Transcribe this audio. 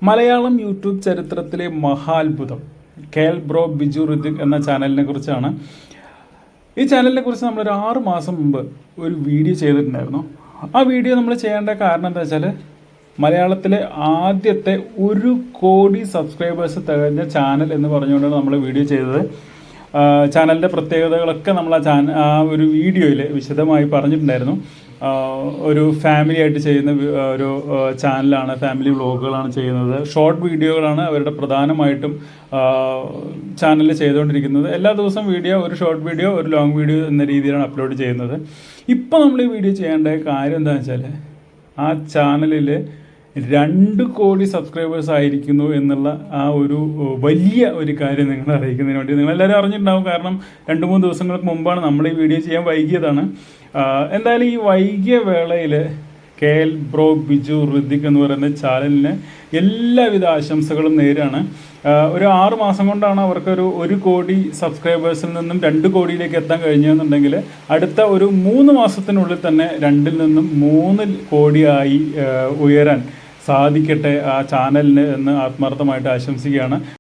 Malayalam YouTube ചരിത്രത്തിലെ മഹാത്ഭുതം കേൽ bro Biju Hrithik എന്ന ചാനലിനെ കുറിച്ചാണ്. ഈ ചാനലിനെ കുറിച്ച് നമ്മളൊരു 6 മാസം മുമ്പ് ഒരു വീഡിയോ ചെയ്തിട്ടുണ്ടായിരുന്നു. ആ വീഡിയോ നമ്മൾ ചെയ്യേണ്ട കാരണം എന്താ വെച്ചാൽ, മലയാളത്തിലെ ആദ്യത്തെ 1 കോടി സബ്സ്ക്രൈബേഴ്സ് തികഞ്ഞ ചാനൽ എന്ന് പറഞ്ഞുകൊണ്ടാണ് നമ്മൾ വീഡിയോ ചെയ്തത്. ചാനലിൻ്റെ പ്രത്യേകതകളൊക്കെ നമ്മൾ ആ ഒരു വീഡിയോയിൽ വിശദമായി പറഞ്ഞിട്ടുണ്ടായിരുന്നു. ഒരു ഫാമിലി ആയിട്ട് ചെയ്യുന്ന ഒരു ചാനലാണ്, ഫാമിലി വ്ളോഗുകളാണ് ചെയ്യുന്നത്. ഷോർട്ട് വീഡിയോകളാണ് അവരുടെ പ്രധാനമായിട്ടും ചാനലിൽ ചെയ്തുകൊണ്ടിരിക്കുന്നത്. എല്ലാ ദിവസവും വീഡിയോ, ഒരു ഷോർട്ട് വീഡിയോ, ഒരു ലോങ് വീഡിയോ എന്ന രീതിയിലാണ് അപ്ലോഡ് ചെയ്യുന്നത്. ഇപ്പോൾ നമ്മൾ ഈ വീഡിയോ ചെയ്യേണ്ട കാര്യം എന്താണെന്ന് വെച്ചാൽ, ആ ചാനലിൽ 2 കോടി സബ്സ്ക്രൈബേഴ്സ് ആയിരിക്കുന്നു എന്നുള്ള ആ ഒരു വലിയ ഒരു കാര്യം നിങ്ങളെ അറിയിക്കുന്നതിന് വേണ്ടി. നിങ്ങളെല്ലാവരും അറിഞ്ഞിട്ടുണ്ടാവും, കാരണം 2-3 ദിവസങ്ങൾക്ക് മുമ്പാണ് നമ്മൾ ഈ വീഡിയോ ചെയ്യാൻ വൈകിയതാണ്. എന്തായാലും ഈ വൈകിയ വേളയിൽ കേൽ ബ്രോ ബിജു ഋതിക് എന്ന് പറയുന്ന ചാനലിന് എല്ലാവിധ ആശംസകളും നേരാണ്. ഒരു 6 മാസം കൊണ്ടാണ് അവർക്കൊരു 1 കോടി സബ്സ്ക്രൈബേഴ്സിൽ നിന്നും 2 കോടിയിലേക്ക് എത്താൻ കഴിഞ്ഞതെന്നുണ്ടെങ്കിൽ, അടുത്ത ഒരു 3 മാസത്തിനുള്ളിൽ തന്നെ 2-ൽ നിന്നും 3 കോടിയായി ഉയരാൻ സാധിക്കട്ടെ ആ ചാനലിന് എന്ന് ആത്മാർത്ഥമായിട്ട് ആശംസിക്കുകയാണ്.